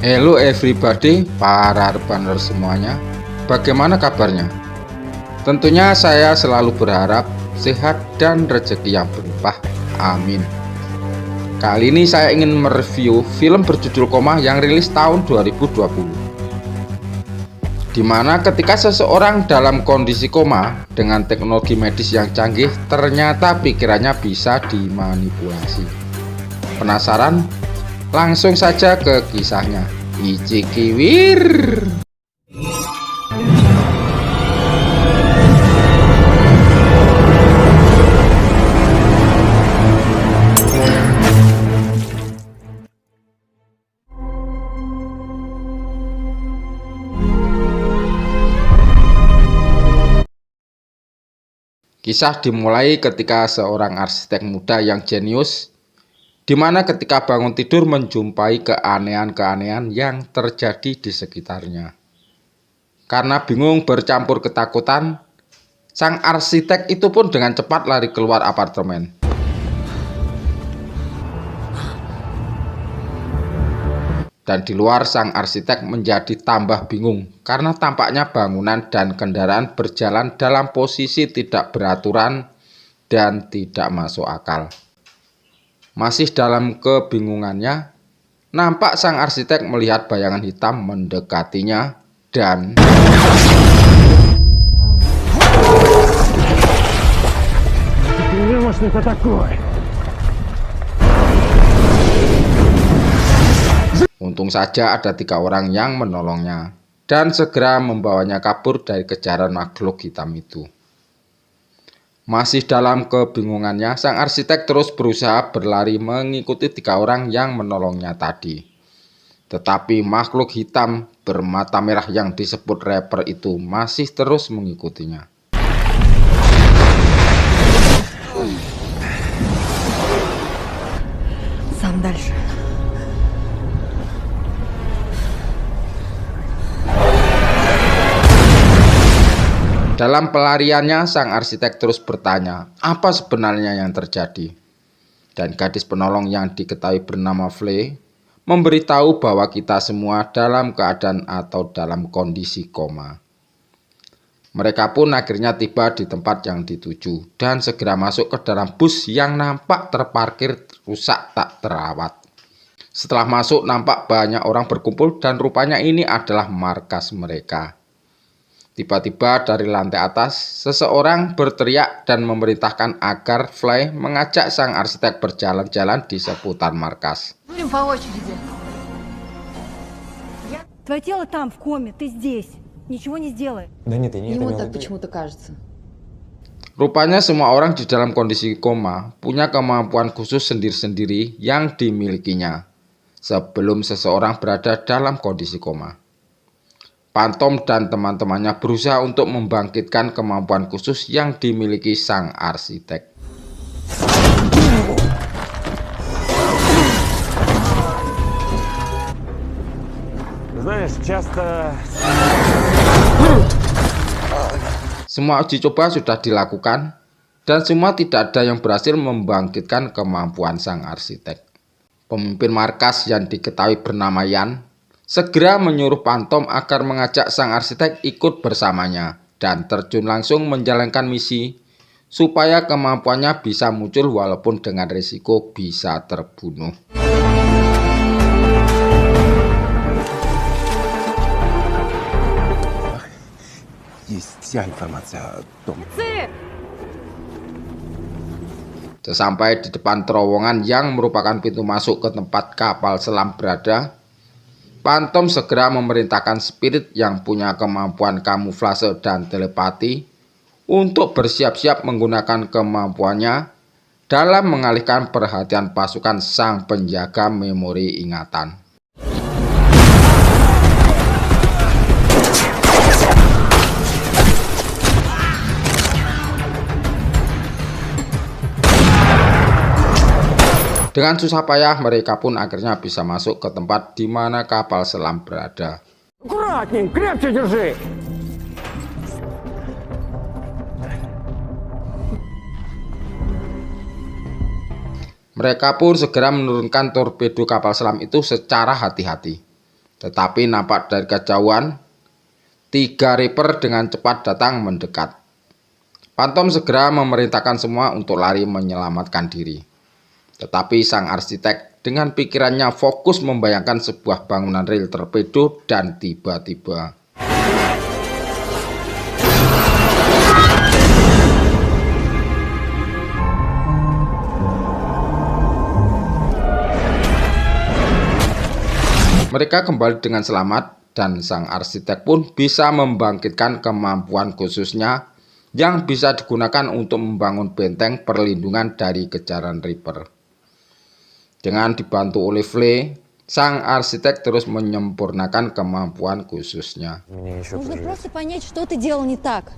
Hello everybody, para rebaner semuanya. Bagaimana kabarnya? Tentunya saya selalu berharap sehat dan rezeki yang berlimpah. Amin. Kali ini saya ingin mereview film berjudul Koma yang rilis tahun 2020. Dimana ketika seseorang dalam kondisi koma dengan teknologi medis yang canggih, ternyata pikirannya bisa dimanipulasi. Penasaran? Langsung saja ke kisahnya. Icikiwir. Kisah dimulai ketika seorang arsitek muda yang jenius, di mana ketika bangun tidur menjumpai keanehan-keanehan yang terjadi di sekitarnya. Karena bingung bercampur ketakutan, sang arsitek itu pun dengan cepat lari keluar apartemen. Dan di luar sang arsitek menjadi tambah bingung karena tampaknya bangunan dan kendaraan berjalan dalam posisi tidak beraturan dan tidak masuk akal. Masih dalam kebingungannya, nampak sang arsitek melihat bayangan hitam mendekatinya dan untung saja ada 3 orang yang menolongnya dan segera membawanya kabur dari kejaran makhluk hitam itu. Masih dalam kebingungannya, sang arsitek terus berusaha berlari mengikuti 3 orang yang menolongnya tadi. Tetapi makhluk hitam bermata merah yang disebut rapper itu masih terus mengikutinya. Сам дальше. Dalam pelariannya, sang arsitek terus bertanya, apa sebenarnya yang terjadi? Dan gadis penolong yang diketahui bernama Flay memberitahu bahwa kita semua dalam keadaan atau dalam kondisi koma. Mereka pun akhirnya tiba di tempat yang dituju dan segera masuk ke dalam bus yang nampak terparkir rusak tak terawat. Setelah masuk, nampak banyak orang berkumpul dan rupanya ini adalah markas mereka. Tiba-tiba dari lantai atas, seseorang berteriak dan memerintahkan agar Fly mengajak sang arsitek berjalan-jalan di seputar markas. Твое тело там, в коме, ты здесь. Ничего не сделай. Да нет, я не это Ему имел в так виду. почему-то кажется. Rupanya semua orang di dalam kondisi koma punya kemampuan khusus sendiri-sendiri yang dimilikinya sebelum seseorang berada dalam kondisi koma. Phantom dan teman-temannya berusaha untuk membangkitkan kemampuan khusus yang dimiliki sang arsitek. Знаешь, часто... Semua uji coba sudah dilakukan dan semua tidak ada yang berhasil membangkitkan kemampuan sang arsitek. Pemimpin markas yang diketahui bernama Yan segera menyuruh Phantom agar mengajak sang arsitek ikut bersamanya dan terjun langsung menjalankan misi supaya kemampuannya bisa muncul walaupun dengan risiko bisa terbunuh. Есть вся информация о том. Sesampai di depan terowongan yang merupakan pintu masuk ke tempat kapal selam berada, Phantom segera memerintahkan spirit yang punya kemampuan kamuflase dan telepati untuk bersiap-siap menggunakan kemampuannya dalam mengalihkan perhatian pasukan sang penjaga memori ingatan. Dengan susah payah mereka pun akhirnya bisa masuk ke tempat di mana kapal selam berada. Аккуратней, крепче держи! Mereka pun segera menurunkan torpedo kapal selam itu secara hati-hati. Tetapi nampak dari kejauhan, 3 Reaper dengan cepat datang mendekat. Phantom segera memerintahkan semua untuk lari menyelamatkan diri. Tetapi sang arsitek dengan pikirannya fokus membayangkan sebuah bangunan rel torpedo dan tiba-tiba mereka kembali dengan selamat dan sang arsitek pun bisa membangkitkan kemampuan khususnya yang bisa digunakan untuk membangun benteng perlindungan dari kejaran Reaper. Dengan dibantu oleh Flea, sang arsitek terus menyempurnakan kemampuan khususnya. Нужно просто понять, что ты делал не так.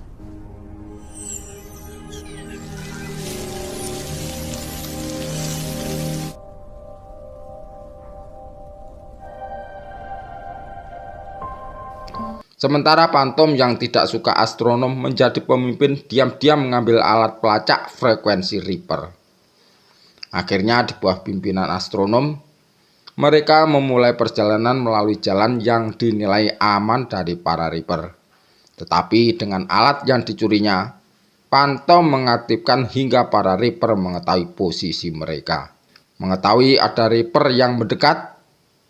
Sementara Phantom yang tidak suka astronom menjadi pemimpin diam-diam mengambil alat pelacak frekuensi Reaper. Akhirnya di bawah pimpinan astronom, mereka memulai perjalanan melalui jalan yang dinilai aman dari para Reaper. Tetapi dengan alat yang dicurinya, Phantom mengaktifkan hingga para Reaper mengetahui posisi mereka. Mengetahui ada Reaper yang mendekat,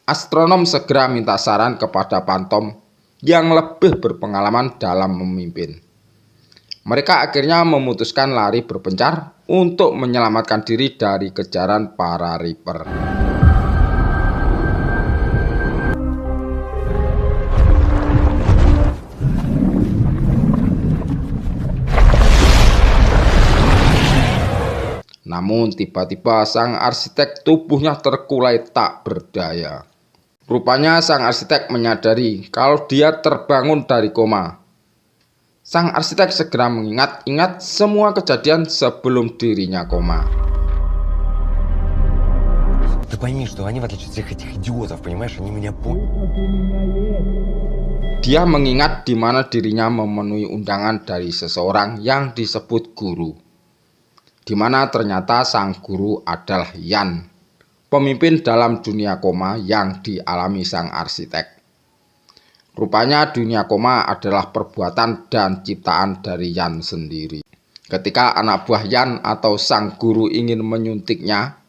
astronom segera minta saran kepada Phantom yang lebih berpengalaman dalam memimpin. Mereka akhirnya memutuskan lari berpencar untuk menyelamatkan diri dari kejaran para Reaper. Namun tiba-tiba sang arsitek tubuhnya terkulai tak berdaya. Rupanya sang arsitek menyadari kalau dia terbangun dari koma. Sang arsitek segera mengingat-ingat semua kejadian sebelum dirinya koma. Ты пойми, что они, в отличие от всех этих идиотов, понимаешь, они меня поняли. Dia mengingat di mana dirinya memenuhi undangan dari seseorang yang disebut guru. Di mana ternyata sang guru adalah Yan, pemimpin dalam dunia koma yang dialami sang arsitek. Rupanya dunia koma adalah perbuatan dan ciptaan dari Yan sendiri. Ketika anak buah Yan atau sang guru ingin menyuntiknya,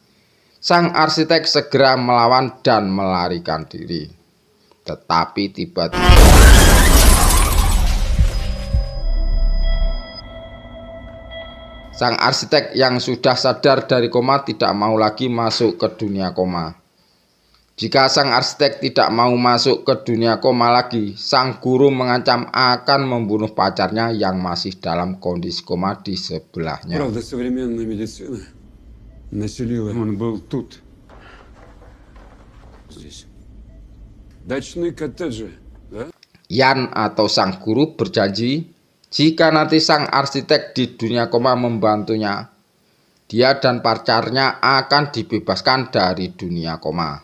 sang arsitek segera melawan dan melarikan diri. Tetapi tiba-tiba sang arsitek yang sudah sadar dari koma tidak mau lagi masuk ke dunia koma. Jika sang arsitek tidak mau masuk ke dunia koma lagi, sang guru mengancam akan membunuh pacarnya yang masih dalam kondisi koma di sebelahnya. Правда, современная медицина населила. Он был тут. Здесь. Дачные коттеджи, да? Yan atau sang guru berjanji jika nanti sang arsitek di dunia koma membantunya, dia dan pacarnya akan dibebaskan dari dunia koma.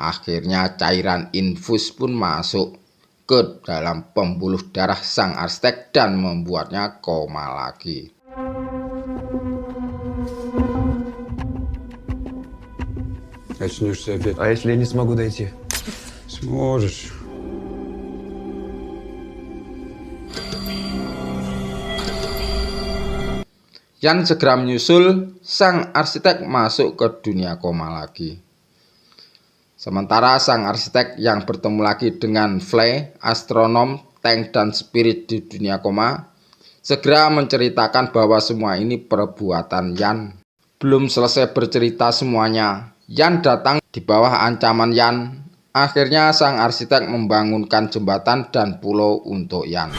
Akhirnya cairan infus pun masuk ke dalam pembuluh darah sang arsitek dan membuatnya koma lagi. Очнешься опять. А если я не смогу дойти? Сможешь. Yan segera menyusul sang arsitek masuk ke dunia koma lagi. Sementara sang arsitek yang bertemu lagi dengan Flea, astronom, tank, dan spirit di dunia koma, segera menceritakan bahwa semua ini perbuatan Yan. Belum selesai bercerita semuanya, Yan datang di bawah ancaman Yan. Akhirnya sang arsitek membangunkan jembatan dan pulau untuk Yan.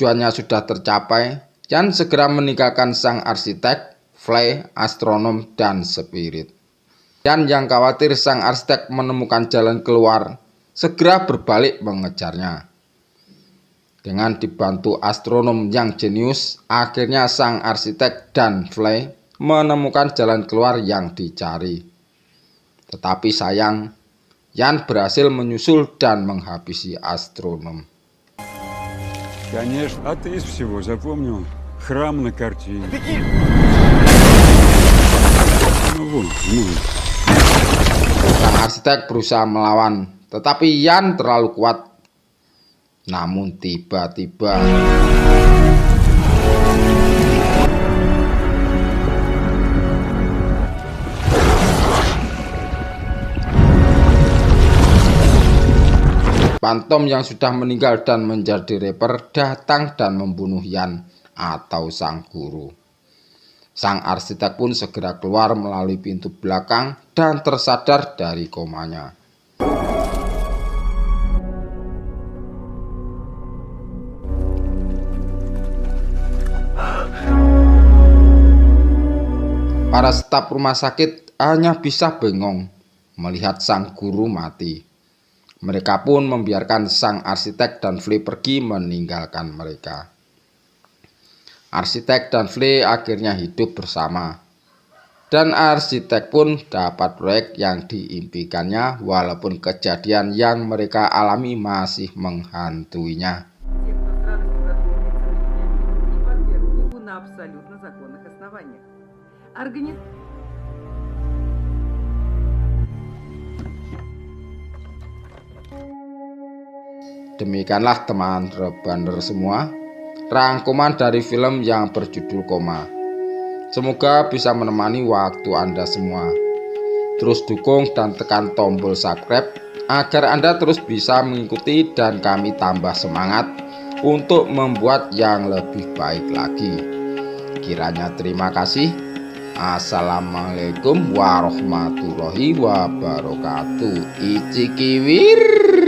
Tujuannya sudah tercapai, Yan segera meninggalkan sang arsitek, Flea, astronom, dan spirit. Yan yang khawatir sang arsitek menemukan jalan keluar, segera berbalik mengejarnya. Dengan dibantu astronom yang jenius, akhirnya sang arsitek dan Flea menemukan jalan keluar yang dicari. Tetapi sayang, Yan berhasil menyusul dan menghabisi astronom. Конечно. А ты из всего запомнил? Храм на картине. Ну вон. Sang arsitek berusaha melawan, tetapi Yan terlalu kuat. Namun tiba-tiba Phantom yang sudah meninggal dan menjadi rapper datang dan membunuh Yan atau sang guru. Sang arsitek pun segera keluar melalui pintu belakang dan tersadar dari komanya. Para staf rumah sakit hanya bisa bengong melihat sang guru mati. Mereka pun membiarkan sang arsitek dan Flea pergi meninggalkan mereka. Arsitek dan Flea akhirnya hidup bersama. Dan arsitek pun dapat proyek yang diimpikannya walaupun kejadian yang mereka alami masih menghantuinya. На абсолютно законных основаниях. Demikianlah teman rebander semua, rangkuman dari film yang berjudul Koma. Semoga bisa menemani waktu Anda semua. Terus dukung dan tekan tombol subscribe agar Anda terus bisa mengikuti dan kami tambah semangat untuk membuat yang lebih baik lagi. Kiranya terima kasih. Assalamualaikum warahmatullahi wabarakatuh. Ichikiwir.